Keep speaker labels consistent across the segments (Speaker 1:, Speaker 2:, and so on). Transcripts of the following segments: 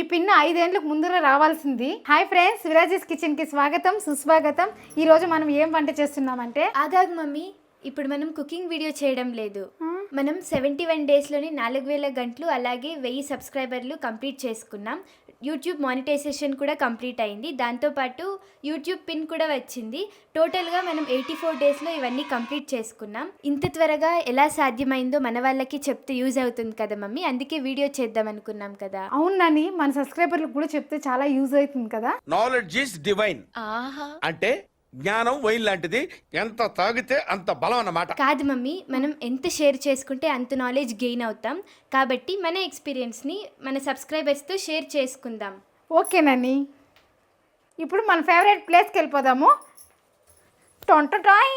Speaker 1: ఈ పిన్ 5 ఏళ్లకు ముందర రావాల్సింది. హాయ్ ఫ్రెండ్స్, విరాజెస్ కిచెన్ కి స్వాగతం సుస్వాగతం. ఈ రోజు మనం ఏం వంట చేస్తున్నామంటే
Speaker 2: ఆగాగ్ మమ్మీ, ఇప్పుడు మనం కుకింగ్ వీడియో చేయడం లేదు. మనం 71 డేస్లోని 4000 గంటలు అలాగే 1000 సబ్స్క్రైబర్లు కంప్లీట్ చేసుకున్నాం. యూట్యూబ్ మానిటైజేషన్ కూడా కంప్లీట్ అయింది. దాంతోపాటు యూట్యూబ్ పిన్ కూడా వచ్చింది. టోటల్గా మనం 84 డేస్లో ఇవన్నీ కంప్లీట్ చేసుకున్నాం. ఇంత త్వరగా ఎలా సాధ్యమైందో మన వాళ్ళకి చెప్తే యూజ్ అవుతుంది కదా మమ్మీ, అందుకే వీడియో చేద్దాం అనుకున్నాం కదా.
Speaker 1: అవునని మన సబ్స్క్రైబర్లకు కూడా చెప్తే చాలా యూజ్ అవుతుంది కదా.
Speaker 3: Knowledge is divine. అంటే జ్ఞానం వైన్ లాంటిది, ఎంత తాగితే అంత బలం అన్నమాట.
Speaker 2: కాదు మమ్మీ, మనం ఎంత షేర్ చేసుకుంటే అంత నాలెడ్జ్ గెయిన్ అవుతాం. కాబట్టి మన ఎక్స్పీరియన్స్ని మన సబ్స్క్రైబర్స్తో షేర్ చేసుకుందాం.
Speaker 1: ఓకేనండి, ఇప్పుడు మన ఫేవరెట్ ప్లేస్కి వెళ్ళిపోదాము. టొంటటాయ్.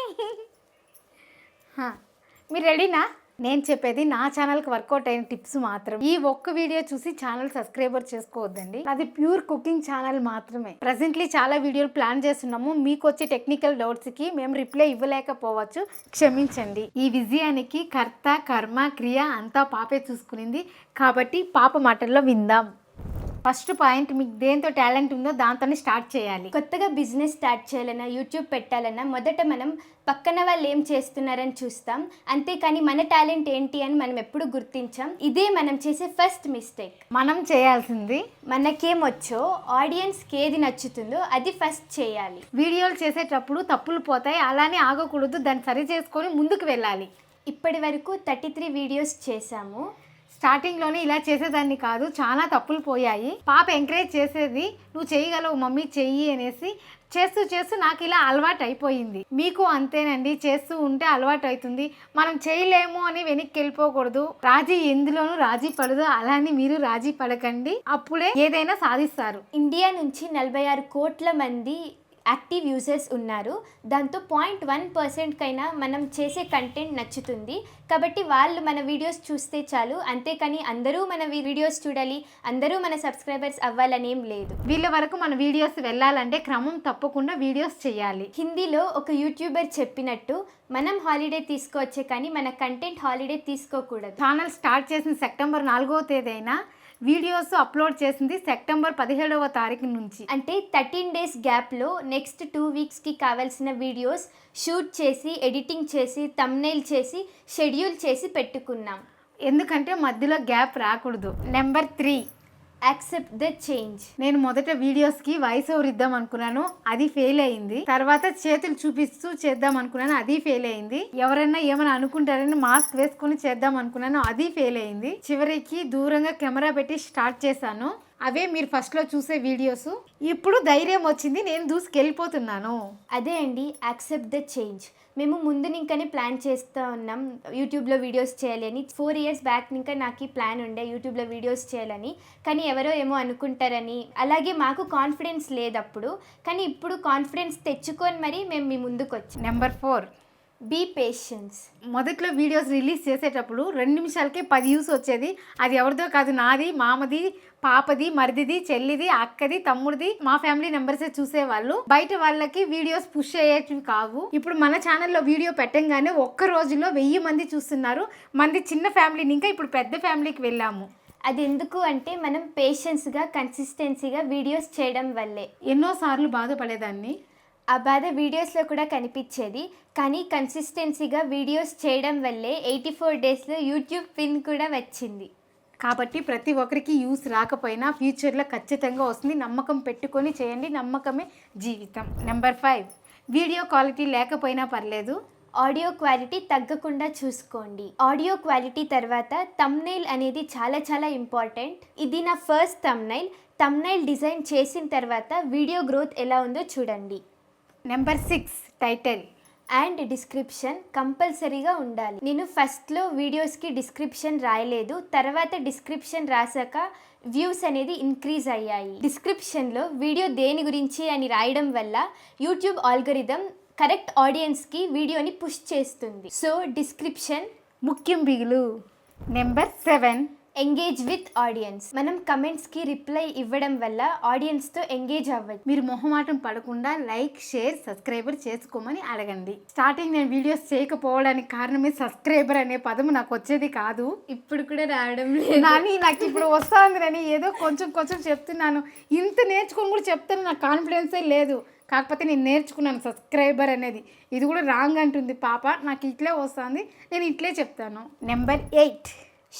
Speaker 1: మీరు రెడీనా? నేను చెప్పేది నా ఛానల్కి వర్కౌట్ అయిన టిప్స్ మాత్రం. ఈ ఒక్క వీడియో చూసి ఛానల్ సబ్స్క్రైబర్ చేసుకోవద్దండి. అది ప్యూర్ కుకింగ్ ఛానల్ మాత్రమే. ప్రెసెంట్లీ చాలా వీడియోలు ప్లాన్ చేస్తున్నాము. మీకు వచ్చే టెక్నికల్ డౌట్స్కి మేము రిప్లై ఇవ్వలేకపోవచ్చు, క్షమించండి. ఈ విజయానికి కర్త కర్మ క్రియ అంతా పాపే చూసుకునింది. కాబట్టి పాప మాటల్లో విందాం. ఫస్ట్ పాయింట్, మీకు దేంతో టాలెంట్ ఉందో దాంతోనే స్టార్ట్ చేయాలి.
Speaker 2: కొత్తగా బిజినెస్ స్టార్ట్ చేయాలన్నా, యూట్యూబ్ పెట్టాలన్నా మొదట మనం పక్కన వాళ్ళు ఏం చేస్తున్నారని చూస్తాం. అంతేకాని మన టాలెంట్ ఏంటి అని మనం ఎప్పుడు గుర్తించాం. ఇదే మనం చేసే ఫస్ట్ మిస్టేక్.
Speaker 1: మనం చేయాల్సింది
Speaker 2: మనకేమొచ్చో, ఆడియన్స్కి ఏది నచ్చుతుందో అది ఫస్ట్ చేయాలి.
Speaker 1: వీడియోలు చేసేటప్పుడు తప్పులు పోతాయి, అలానే ఆగకూడదు. దాన్ని సరి చేసుకొని ముందుకు వెళ్ళాలి.
Speaker 2: ఇప్పటి వరకు 33 వీడియోస్ చేశాము.
Speaker 1: స్టార్టింగ్లోనే ఇలా చేసేదాన్ని కాదు, చాలా తప్పులు పోయాయి. పాప ఎంకరేజ్ చేసేది, నువ్వు చేయగలవు మమ్మీ చెయ్యి అనేసి. చేస్తూ చేస్తూ నాకు ఇలా అలవాటు అయిపోయింది. మీకు అంతేనండి, చేస్తూ ఉంటే అలవాటు అవుతుంది. మనం చేయలేము అని వెనక్కి వెళ్ళిపోకూడదు. రాజీ ఎందులోనూ రాజీ పడదు, అలానే మీరు రాజీ పడకండి. అప్పుడే ఏదైనా సాధిస్తారు.
Speaker 2: ఇండియా నుంచి 46 కోట్ల మంది యాక్టివ్ యూజర్స్ ఉన్నారు. దాంతో 0.1% కైనా మనం చేసే కంటెంట్ నచ్చుతుంది. కాబట్టి వాళ్ళు మన వీడియోస్ చూస్తే చాలు. అంతేకాని అందరూ మన వీడియోస్ చూడాలి, అందరూ మన సబ్స్క్రైబర్స్ అవ్వాలనేం లేదు.
Speaker 1: వీళ్ళ వరకు మన వీడియోస్ వెళ్ళాలంటే క్రమం తప్పకుండా వీడియోస్ చేయాలి.
Speaker 2: హిందీలో ఒక యూట్యూబర్ చెప్పినట్టు, మనం హాలిడే తీసుకోవచ్చే కానీ మన కంటెంట్ హాలిడే తీసుకోకూడదు.
Speaker 1: ఛానల్ స్టార్ట్ చేసిన సెప్టెంబర్ 4వ తేదీ అయినా వీడియోస్ అప్లోడ్ చేసింది సెప్టెంబర్ 17వ తారీఖు నుంచి.
Speaker 2: అంటే 13 డేస్ గ్యాప్లో నెక్స్ట్ 2 వీక్స్కి కావాల్సిన వీడియోస్ షూట్ చేసి, ఎడిటింగ్ చేసి, థంబ్నెయిల్ చేసి, షెడ్యూల్ చేసి పెట్టుకున్నాం.
Speaker 1: ఎందుకంటే మధ్యలో గ్యాప్ రాకూడదు. Number 3,
Speaker 2: accept the change.
Speaker 1: నేను మొదట వీడియోస్కి వాయిస్ ఓవర్ ఇద్దాం అనుకున్నాను, అది ఫెయిల్ అయింది. తర్వాత చేతులు చూపిస్తూ చేద్దాం అనుకున్నాను, అది ఫెయిల్ అయింది. ఎవరైనా ఏమైనా అనుకుంటారని మాస్క్ వేసుకొని చేద్దాం అనుకున్నాను, అది ఫెయిల్ అయింది. చివరికి దూరంగా కెమెరా పెట్టి స్టార్ట్ చేశాను. అవే మీరు ఫస్ట్లో చూసే వీడియోస్. ఇప్పుడు ధైర్యం వచ్చింది, నేను దూసుకెళ్ళిపోతున్నాను.
Speaker 2: అదే అండి, యాక్సెప్ట్ ద చేంజ్. మేము ముందు ఇంకానే ప్లాన్ చేస్తూ ఉన్నాం యూట్యూబ్లో వీడియోస్ చేయాలి అని. 4 ఇయర్స్ బ్యాక్ ఇంకా నాకు ఈ ప్లాన్ ఉండే యూట్యూబ్లో వీడియోస్ చేయాలని. కానీ ఎవరో ఏమో అనుకుంటారని, అలాగే మాకు కాన్ఫిడెన్స్ లేదు అప్పుడు. కానీ ఇప్పుడు కాన్ఫిడెన్స్ తెచ్చుకొని మరి మేము మీ ముందుకు వచ్చాం.
Speaker 1: Number 4,
Speaker 2: be patience.
Speaker 1: మొదట్లో వీడియోస్ రిలీజ్ చేసేటప్పుడు 2 నిమిషాలకే 10 వ్యూస్ వచ్చేది. అది ఎవరిదో కాదు, నాది, మామది, పాపది, మరిదిది, చెల్లిది, అక్కది, తమ్ముడిది, మా ఫ్యామిలీ మెంబర్సే చూసేవాళ్ళు. బయట వాళ్ళకి వీడియోస్ పుష్ అయ్యేటివి కావు. ఇప్పుడు మన ఛానల్లో వీడియో పెట్టంగానే ఒక్క రోజులో 1000 మంది చూస్తున్నారు. మంది చిన్న ఫ్యామిలీని ఇంకా ఇప్పుడు పెద్ద ఫ్యామిలీకి వెళ్ళాము.
Speaker 2: అది ఎందుకు అంటే మనం పేషెన్స్గా, కన్సిస్టెన్సీగా వీడియోస్ చేయడం వల్లే.
Speaker 1: ఎన్నోసార్లు బాధపడేదాన్ని.
Speaker 2: ఆ బాధ వీడియోస్లో కూడా కనిపించేది. కానీ కన్సిస్టెన్సీగా వీడియోస్ చేయడం వల్లే 84 డేస్లో యూట్యూబ్ పిన్ కూడా వచ్చింది.
Speaker 1: కాబట్టి ప్రతి ఒక్కరికి యూస్ రాకపోయినా ఫ్యూచర్లో ఖచ్చితంగా వస్తుంది. నమ్మకం పెట్టుకొని చేయండి, నమ్మకమే జీవితం. నెంబర్ 5, వీడియో క్వాలిటీ లేకపోయినా పర్లేదు,
Speaker 2: ఆడియో క్వాలిటీ తగ్గకుండా చూసుకోండి. ఆడియో క్వాలిటీ తర్వాత థంబ్నెయిల్ అనేది చాలా చాలా ఇంపార్టెంట్. ఇది నా ఫస్ట్ థంబ్నెయిల్. థంబ్నెయిల్ డిజైన్ చేసిన తర్వాత వీడియో గ్రోత్ ఎలా ఉందో చూడండి.
Speaker 1: నెంబర్ 6, టైటిల్
Speaker 2: అండ్ డిస్క్రిప్షన్ కంపల్సరీగా ఉండాలి. నేను ఫస్ట్లో వీడియోస్కి డిస్క్రిప్షన్ రాయలేదు, తర్వాత డిస్క్రిప్షన్ రాసాక వ్యూస్ అనేది ఇంక్రీజ్ అయ్యాయి. డిస్క్రిప్షన్లో వీడియో దేని గురించి అని రాయడం వల్ల యూట్యూబ్ ఆల్గరిథం కరెక్ట్ ఆడియన్స్కి వీడియోని పుష్ చేస్తుంది. సో డిస్క్రిప్షన్
Speaker 1: ముఖ్యం బిగులు. Number 7,
Speaker 2: engage with audience. మనం కమెంట్స్కి రిప్లై ఇవ్వడం వల్ల ఆడియన్స్తో ఎంగేజ్ అవ్వచ్చు.
Speaker 1: మీరు మొహమాటం పడకుండా లైక్, షేర్, సబ్స్క్రైబర్ చేసుకోమని అడగండి. స్టార్టింగ్ నేను వీడియోస్ చేయకపోవడానికి కారణమే సబ్స్క్రైబర్ అనే పదము నాకు వచ్చేది కాదు.
Speaker 2: ఇప్పుడు కూడా రావడం లేదు.
Speaker 1: నాకు ఇప్పుడు వస్తుంది అని ఏదో కొంచెం కొంచెం చెప్తున్నాను. ఇంత నేర్చుకొని కూడా చెప్తాను, నాకు కాన్ఫిడెన్సే లేదు. కాకపోతే నేను నేర్చుకున్నాను సబ్స్క్రైబర్ అనేది. ఇది కూడా రాంగ్ అంటుంది పాప. నాకు ఇట్లే వస్తుంది, నేను ఇట్లే చెప్తాను. Number 8,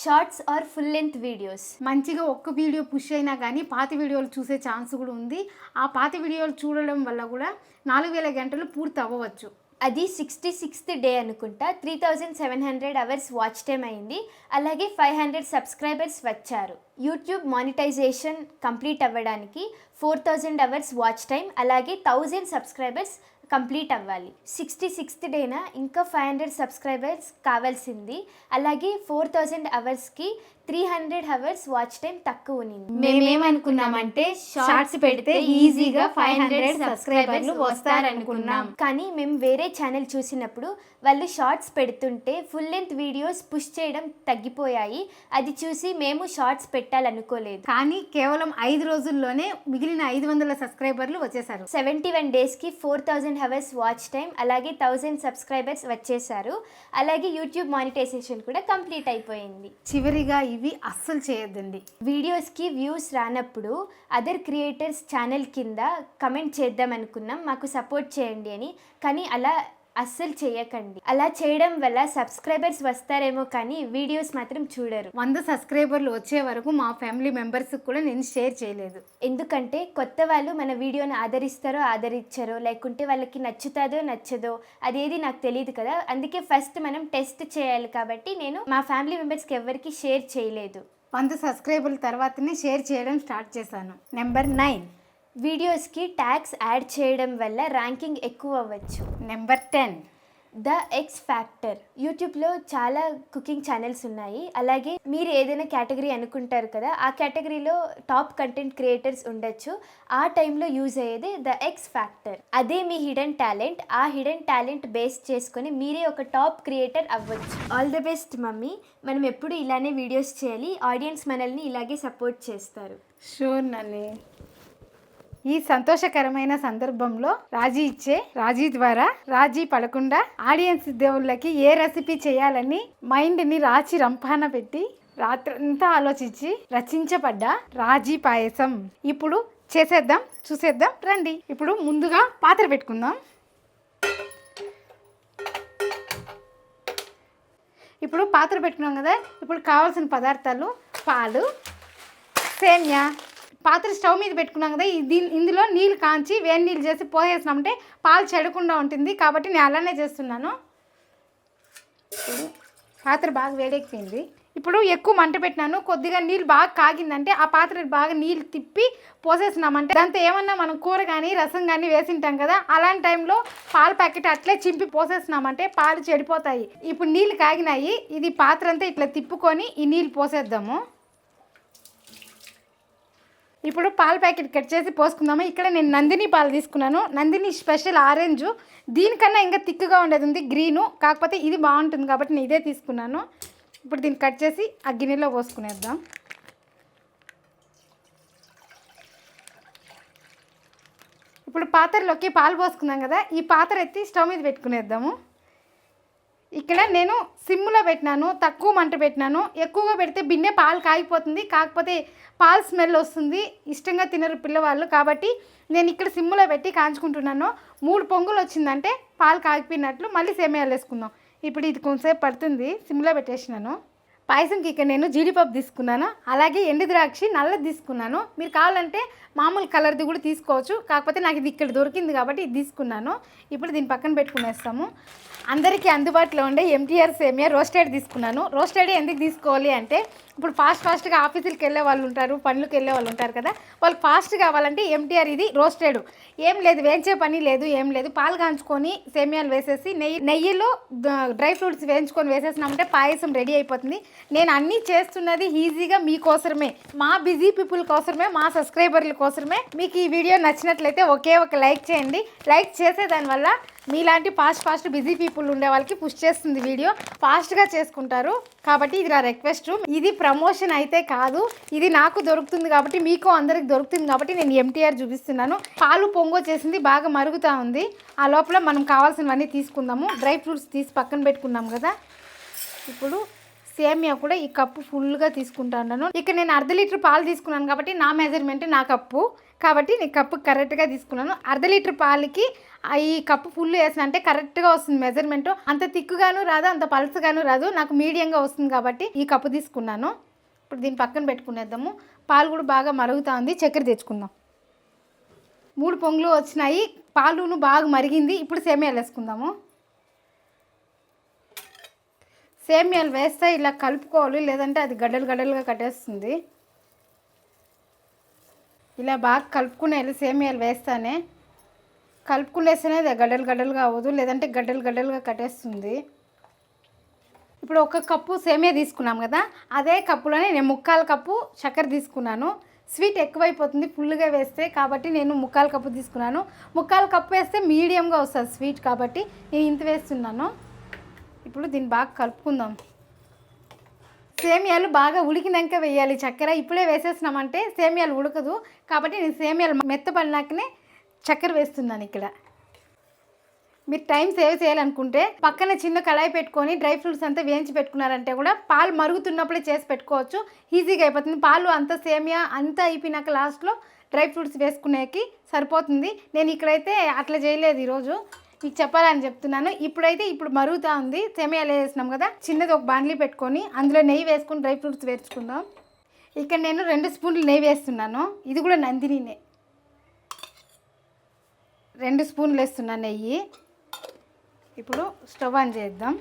Speaker 2: shorts or full length videos.
Speaker 1: మంచిగా ఒక్క వీడియో పుష్ అయినా కానీ పాత వీడియోలు చూసే ఛాన్స్ కూడా ఉంది. ఆ పాత వీడియోలు చూడడం వల్ల కూడా 4000 గంటలు పూర్తి అవ్వవచ్చు.
Speaker 2: అది 66th డే అనుకుంటా. 3700 అవర్స్ వాచ్ టైం అయింది. అలాగే 500 సబ్స్క్రైబర్స్ వచ్చారు. యూట్యూబ్ మానిటైజేషన్ కంప్లీట్ అవ్వడానికి 4000 అవర్స్ వాచ్ టైం అలాగే 1000 సబ్స్క్రైబర్స్ కంప్లీట్ అవ్వాలి. 66th డేన ఇంకా 500 సబ్స్క్రైబర్స్ కావాల్సింది. అలాగే 4000 అవర్స్కి 300 అవర్స్ వాచ్ టైం తక్కువ ఉంది.
Speaker 1: మేమేమనుకున్నామంటే షార్ట్స్ పెడితే ఈజీగా 500 సబ్స్క్రైబర్లు వస్తారనుకున్నాం.
Speaker 2: కానీ మేము వేరే ఛానల్ చూసినప్పుడు వాళ్ళు షార్ట్స్ పెడుతుంటే ఫుల్ లెంత్ వీడియోస్ పుష్ చేయడం తగ్గిపోయాయి. అది చూసి మేము షార్ట్స్ పెట్టాలనుకోలేదు.
Speaker 1: కానీ కేవలం 5 రోజుల్లోనే మిగిలిన 500 సబ్స్క్రైబర్లు వచ్చేసారు.
Speaker 2: 71 డేస్కి 4000 అవర్స్ వాచ్ టైం అలాగే 1000 సబ్స్క్రైబర్స్ వచ్చేసారు. అలాగే యూట్యూబ్ మానిటైజేషన్ కూడా కంప్లీట్ అయిపోయింది.
Speaker 1: చివరిగా ఇవి అస్సలు చేయొద్దండి.
Speaker 2: వీడియోస్కి వ్యూస్ రానప్పుడు అదర్ క్రియేటర్స్ ఛానల్ కింద కమెంట్ చేద్దాం అనుకున్నాం, మాకు సపోర్ట్ చేయండి అని. కానీ అలా అస్సలు చేయకండి. అలా చేయడం వల్ల సబ్స్క్రైబర్స్ వస్తారేమో కానీ వీడియోస్ మాత్రం చూడరు.
Speaker 1: 100 సబ్స్క్రైబర్లు వచ్చే వరకు మా ఫ్యామిలీ మెంబర్స్కి కూడా నేను షేర్ చేయలేదు.
Speaker 2: ఎందుకంటే కొత్త వాళ్ళు మన వీడియోని ఆదరిస్తారో ఆదరించారో, లేకుంటే వాళ్ళకి నచ్చుతుందో నచ్చదో అదేది నాకు తెలియదు కదా. అందుకే ఫస్ట్ మనం టెస్ట్ చేయాలి. కాబట్టి నేను మా ఫ్యామిలీ మెంబర్స్కి ఎవరికి షేర్ చేయలేదు.
Speaker 1: 100 సబ్స్క్రైబర్ల తర్వాతనే షేర్ చేయడం స్టార్ట్ చేశాను. నెంబర్ 9,
Speaker 2: వీడియోస్కి ట్యాగ్స్ యాడ్ చేయడం వల్ల ర్యాంకింగ్ ఎక్కువ అవ్వచ్చు.
Speaker 1: Number 10,
Speaker 2: the X factor. యూట్యూబ్లో చాలా కుకింగ్ ఛానల్స్ ఉన్నాయి. అలాగే మీరు ఏదైనా కేటగిరీ అనుకుంటారు కదా, ఆ కేటగిరీలో టాప్ కంటెంట్ క్రియేటర్స్ ఉండొచ్చు. ఆ టైంలో యూజ్ అయ్యేది ద ఎక్స్ ఫ్యాక్టర్. అదే మీ హిడెన్ టాలెంట్. ఆ హిడెన్ టాలెంట్ బేస్ చేసుకొని మీరే ఒక టాప్ క్రియేటర్ అవ్వచ్చు. All the best mummy. మనం ఎప్పుడు ఇలానే వీడియోస్ చేయాలి. ఆడియన్స్ మనల్ని ఇలాగే సపోర్ట్ చేస్తారు.
Speaker 1: షూర్ నన్ను. ఈ సంతోషకరమైన సందర్భంలో రాజీ ద్వారా రాజీ పడకుండా ఆడియన్స్ దేవుళ్ళకి ఏ రెసిపీ చేయాలని మైండ్ని రాచి రంపాన పెట్టి రాత్రంతా ఆలోచించి రచించబడ్డ రాజీ పాయసం ఇప్పుడు చేసేద్దాం, చూసేద్దాం రండి. ఇప్పుడు ముందుగా పాత్ర పెట్టుకుందాం. ఇప్పుడు పాత్ర పెట్టుకున్నాం కదా. ఇప్పుడు కావాల్సిన పదార్థాలు పాలు, సేమ్యా. పాత్ర స్టవ్ మీద పెట్టుకున్నాం కదా. ఇందులో నీళ్ళు కాంచి వేడి నీళ్ళు చేసి పోసేసినామంటే పాలు చెడకుండా ఉంటుంది. కాబట్టి నేను అలానే చేస్తున్నాను. పాత్ర బాగా వేడెక్కింది. ఇప్పుడు ఎక్కువ మంట పెట్టినాను. కొద్దిగా నీళ్ళు బాగా కాగిందంటే ఆ పాత్ర బాగా నీళ్ళు తిప్పి పోసేసినామంటే దాంతో ఏమన్నా మనం కూర కానీ రసం కానీ వేసింటాం కదా, అలాంటి టైంలో పాల ప్యాకెట్ అట్లే చింపి పోసేసినామంటే పాలు చెడిపోతాయి. ఇప్పుడు నీళ్ళు కాగినాయి. ఇది పాత్ర అంతా ఇట్లా తిప్పుకొని ఈ నీళ్ళు పోసేద్దాము. ఇప్పుడు పాల ప్యాకెట్ కట్ చేసి పోసుకుందాము. ఇక్కడ నేను నందిని పాలు తీసుకున్నాను. Nandini special orange. దీనికన్నా ఇంకా థిక్గా ఉండేది ఉంది గ్రీను, కాకపోతే ఇది బాగుంటుంది కాబట్టి నేను ఇదే తీసుకున్నాను. ఇప్పుడు దీన్ని కట్ చేసి ఆ గిన్నెలో పోసుకునేద్దాం. ఇప్పుడు పాత్రలోకి పాలు పోసుకున్నాం కదా, ఈ పాత్ర ఎత్తి స్టవ్ మీద పెట్టుకునేద్దాము. ఇక్కడ నేను సిమ్లో పెట్టినాను, తక్కువ మంట పెట్టినాను. ఎక్కువగా పెడితే బిన్నె పాలు కాగిపోతుంది, కాకపోతే పాలు స్మెల్ వస్తుంది, ఇష్టంగా తినరు పిల్లవాళ్ళు. కాబట్టి నేను ఇక్కడ సిమ్లో పెట్టి కాంచుకుంటున్నాను. 3 పొంగులు వచ్చిందంటే పాలు కాగిపోయినట్లు. మళ్ళీ సేమియాలు వేసుకుందాం. ఇప్పుడు ఇది కొంచెంసేపు పడుతుంది. సిమ్లో పెట్టేసినాను. పాయసంకి ఇక్కడ నేను జీడిపప్పు తీసుకున్నాను, అలాగే ఎండు ద్రాక్షి నల్లది తీసుకున్నాను. మీరు కావాలంటే మామూలు కలర్ది కూడా తీసుకోవచ్చు, కాకపోతే నాకు ఇది ఇక్కడ దొరికింది కాబట్టి ఇది తీసుకున్నాను. ఇప్పుడు దీన్ని పక్కన పెట్టుకునేస్తాము. అందరికీ అందుబాటులో ఉండే MTR సేమియా రోస్టెడ్ తీసుకున్నాను. రోస్టెడ్ ఎందుకు తీసుకోవాలి అంటే ఇప్పుడు ఫాస్ట్గా ఆఫీసులకు వెళ్ళే వాళ్ళు ఉంటారు, పనులకు వెళ్ళే వాళ్ళు ఉంటారు కదా, వాళ్ళకి ఫాస్ట్ కావాలంటే MTR ఇది రోస్టెడ్. ఏం లేదు, వేయించే పని లేదు, ఏం లేదు. పాలు కాంచుకొని సేమియాలు వేసేసి నెయ్యిలో డ్రై ఫ్రూట్స్ వేయించుకొని వేసేసినామంటే పాయసం రెడీ అయిపోతుంది. నేను అన్నీ చేస్తున్నది ఈజీగా మీకోసమే, మా బిజీ పీపుల్ కోసమే, మా సబ్స్క్రైబర్ల కోసమే. మీకు ఈ వీడియో నచ్చినట్లయితే ఒకే ఒక లైక్ చేయండి. లైక్ చేసేదానివల్ల మీలాంటి ఫాస్ట్ బిజీ పీపుల్ ఉండే వాళ్ళకి పుష్ చేస్తుంది వీడియో, ఫాస్ట్గా చేసుకుంటారు కాబట్టి ఇది నా రిక్వెస్ట్. ఇది ప్రమోషన్ అయితే కాదు, ఇది నాకు దొరుకుతుంది కాబట్టి మీకు అందరికి దొరుకుతుంది కాబట్టి నేను ఎంటీఆర్ చూపిస్తున్నాను. పాలు పొంగొచ్చేసింది, బాగా మరుగుతూ ఉంది. ఆ లోపల మనం కావాల్సినవన్నీ తీసుకుందాము. డ్రై ఫ్రూట్స్ తీసి పక్కన పెట్టుకున్నాం కదా. ఇప్పుడు సేమియా కూడా ఈ కప్పు ఫుల్గా తీసుకుంటాను. ఇక్కడ నేను 1/2 లీటర్ పాలు తీసుకున్నాను కాబట్టి నా మెజర్మెంట్ నా కప్పు కాబట్టి నేను కప్పు కరెక్ట్గా తీసుకున్నాను. 1/2 లీటర్ పాలకి ఈ కప్పు ఫుల్ వేసిన అంటే కరెక్ట్గా వస్తుంది మెజర్మెంట్. అంత తిక్కుగాను రాదు, అంత పల్చగాను రాదు, నాకు మీడియంగా వస్తుంది కాబట్టి ఈ కప్పు తీసుకున్నాను. ఇప్పుడు దీన్ని పక్కన పెట్టుకునేద్దాము. పాలు కూడా బాగా మరుగుతూ ఉంది. చక్కెర తెచ్చుకుందాం. 3 పొంగులు వచ్చినాయి, పాలును బాగా మరిగింది. ఇప్పుడు సేమియాలు వేసుకుందాము. సేమియాలు వేస్తే ఇలా కలుపుకోవాలి, లేదంటే అది గడ్డలుగా కట్టేస్తుంది. ఇలా బాగా కలుపుకునేది సేమియాలు వేస్తానే, కలుపుకునేస్తేనే అది గడ్డలుగా అవ్వదు, లేదంటే గడ్డలుగా కట్టేస్తుంది. ఇప్పుడు 1 కప్పు సేమియా తీసుకున్నాం కదా, అదే కప్పులోనే నేను 3/4 కప్పు చక్కెర తీసుకున్నాను. స్వీట్ ఎక్కువైపోతుంది ఫుల్గా వేస్తే కాబట్టి నేను 3/4 కప్పు తీసుకున్నాను. 3/4 కప్పు వేస్తే మీడియంగా వస్తుంది స్వీట్ కాబట్టి నేను ఇంత వేస్తున్నాను. ఇప్పుడు దీన్ని బాగా కలుపుకుందాం. సేమియాలు బాగా ఉడికినాక వేయాలి చక్కెర. ఇప్పుడే వేసేసినామంటే సేమియాలు ఉడకదు కాబట్టి నేను సేమియాలు మెత్తపడినాకనే చక్కెర వేస్తున్నాను. ఇక్కడ మీరు టైం సేవ్ చేయాలనుకుంటే పక్కన చిన్న కళాయి పెట్టుకొని డ్రై ఫ్రూట్స్ అంతా వేయించి పెట్టుకున్నారంటే కూడా పాలు మరుగుతున్నప్పుడే చేసి పెట్టుకోవచ్చు, ఈజీగా అయిపోతుంది. పాలు అంతా సేమియా అంతా అయిపోయినాక లాస్ట్లో డ్రై ఫ్రూట్స్ వేసుకునేకి సరిపోతుంది. నేను ఇక్కడైతే అట్లా చేయలేదు, ఈరోజు మీకు చెప్పాలని చెప్తున్నాను. ఇప్పుడు మరుగుతూ ఉంది. సేమియాలు వేసినాం కదా, చిన్నది ఒక బాండ్లీ పెట్టుకొని అందులో నెయ్యి వేసుకొని డ్రై ఫ్రూట్స్ వేసుకుందాం. ఇక్కడ నేను 2 స్పూన్లు నెయ్యి వేస్తున్నాను. ఇది కూడా నందినినే. 2 స్పూన్లు వేస్తున్నాను నెయ్యి. ఇప్పుడు స్టవ్ ఆన్ చేద్దాం.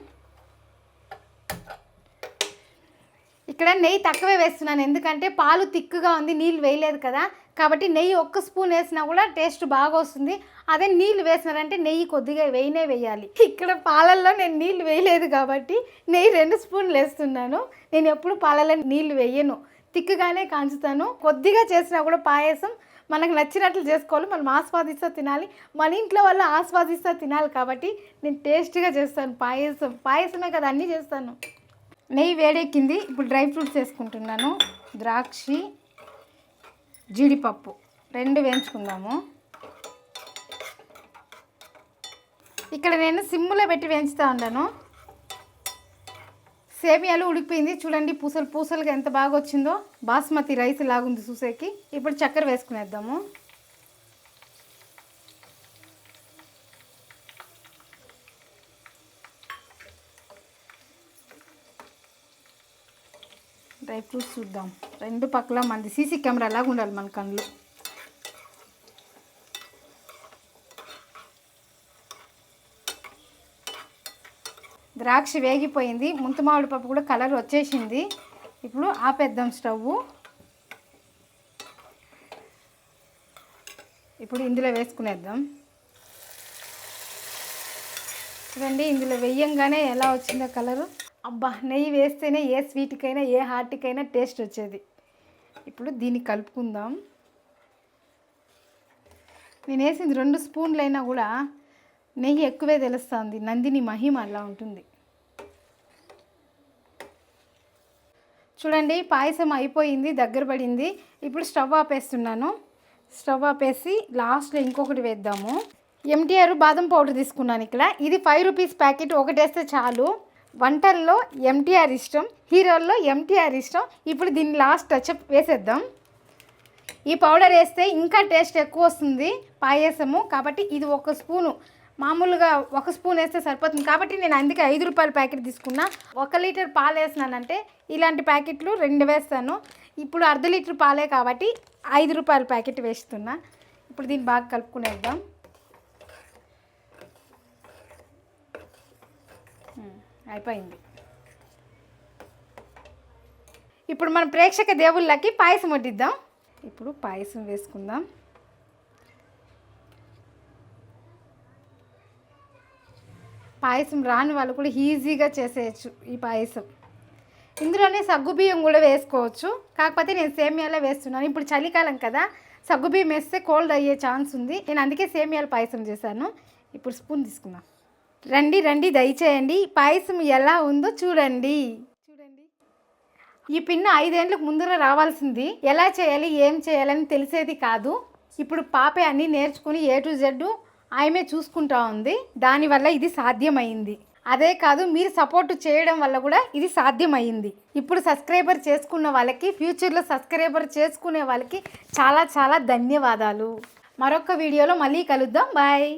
Speaker 1: ఇక్కడ నెయ్యి తక్కువే వేస్తున్నాను ఎందుకంటే పాలు తిక్కుగా ఉంది, నీళ్ళు వేయలేదు కదా కాబట్టి నెయ్యి 1 స్పూన్ వేసినా కూడా టేస్ట్ బాగా వస్తుంది. అదే నీళ్ళు వేసినారంటే నెయ్యి కొద్దిగా వేయాలి. ఇక్కడ పాలల్లో నేను నీళ్ళు వేయలేదు కాబట్టి నెయ్యి 2 స్పూన్లు వేస్తున్నాను. నేను ఎప్పుడు పాలల్లో నీళ్ళు వేయను, తిక్కుగానే కాంచుతాను. కొద్దిగా చేసినా కూడా పాయసం మనకు నచ్చినట్లు చేసుకోవాలి, మనం ఆస్వాదిస్తూ తినాలి, మన ఇంట్లో వాళ్ళు ఆస్వాదిస్తూ తినాలి కాబట్టి నేను టేస్ట్గా చేస్తాను. పాయసమే కదా అన్నీ చేస్తాను. నెయ్యి వేడెక్కింది. ఇప్పుడు డ్రై ఫ్రూట్స్ వేసుకుంటున్నాను. ద్రాక్షి, జీడిపప్పు 2 వేయించుకుందాము. ఇక్కడ నేను సిమ్లో పెట్టి వేయించుతూ ఉన్నాను. సేమియాలు ఉడికిపోయింది చూడండి, పూసలుగా ఎంత బాగా వచ్చిందో, బాస్మతి రైస్ లాగుంది చూసేకి. ఇప్పుడు చక్కెర వేసుకునేద్దాము. డ్రై ఫ్రూట్స్ చూద్దాం. 2 పక్కల మనది సీసీ కెమెరా లాగా ఉండాలి మన కళ్ళు. ద్రాక్ష వేగిపోయింది, ముంతమామిడి పప్పు కూడా కలర్ వచ్చేసింది. ఇప్పుడు ఆపేద్దాం స్టవ్. ఇప్పుడు ఇందులో వేసుకునేద్దాం. చూడండి ఇందులో వేయంగానే ఎలా వచ్చిందో కలరు. అబ్బా, నెయ్యి వేస్తేనే ఏ స్వీట్కైనా ఏ హార్ట్కైనా టేస్ట్ వచ్చేది. ఇప్పుడు దీన్ని కలుపుకుందాం. నేను వేసింది 2 స్పూన్లు అయినా కూడా నెయ్యి ఎక్కువే తెలుస్తుంది. నందిని మహిమ అలా ఉంటుంది. చూడండి పాయసం అయిపోయింది, దగ్గర పడింది. ఇప్పుడు స్టవ్ ఆపేస్తున్నాను. స్టవ్ ఆపేసి లాస్ట్లో ఇంకొకటి వేద్దాము. ఎంటీఆర్ బాదం పౌడర్ తీసుకున్నాను. ఇక్కడ ఇది 5 రూపీస్ ప్యాకెట్, ఒకటి వేస్తే చాలు. వంటల్లో ఎంటీఆర్ ఇష్టం, హీరోల్లో ఎంటీఆర్ ఇష్టం. ఇప్పుడు దీన్ని లాస్ట్ టచ్అప్ వేసేద్దాం. ఈ పౌడర్ వేస్తే ఇంకా టేస్ట్ ఎక్కువ వస్తుంది పాయసము కాబట్టి ఇది 1 స్పూను, మామూలుగా 1 స్పూన్ వేస్తే సరిపోతుంది కాబట్టి నేను అందుకే 5 రూపాయల ప్యాకెట్ తీసుకున్నా. 1 లీటర్ పాలు వేసినానంటే ఇలాంటి ప్యాకెట్లు 2 వేస్తాను. ఇప్పుడు 1/2 లీటర్ పాలే కాబట్టి 5 రూపాయల ప్యాకెట్ వేస్తున్నా. ఇప్పుడు దీన్ని బాగా కలుపుకునేద్దాం. అయిపోయింది. ఇప్పుడు మన ప్రేక్షక దేవుళ్ళకి పాయసం వడ్డిద్దాం. ఇప్పుడు పాయసం వేసుకుందాం. పాయసం రాని వాళ్ళు కూడా ఈజీగా చేసేయచ్చు ఈ పాయసం. ఇందులోనే సగ్గుబియ్యం కూడా వేసుకోవచ్చు, కాకపోతే నేను సేమియాలే వేస్తున్నాను. ఇప్పుడు చలికాలం కదా, సగ్గుబియ్యం వేస్తే కోల్డ్ అయ్యే ఛాన్స్ ఉంది. నేను అందుకే సేమియాల పాయసం చేశాను. ఇప్పుడు స్పూన్ తీసుకుందాం. రండి రండి దయచేయండి, పాయసం ఎలా ఉందో చూడండి. ఈ పిన్న 5 ఏళ్ళకు ముందర రావాల్సింది. ఎలా చేయాలి ఏం చేయాలని తెలిసేది కాదు. ఇప్పుడు పాపే అన్నీ నేర్చుకుని A to Z ఆమె చూసుకుంటా ఉంది. దానివల్ల ఇది సాధ్యమైంది. అదే కాదు, మీరు సపోర్ట్ చేయడం వల్ల కూడా ఇది సాధ్యమైంది. ఇప్పుడు సబ్స్క్రైబర్ చేసుకున్న వాళ్ళకి, ఫ్యూచర్లో సబ్స్క్రైబర్ చేసుకునే వాళ్ళకి చాలా చాలా ధన్యవాదాలు. మరొక వీడియోలో మళ్ళీ కలుద్దాం. బాయ్.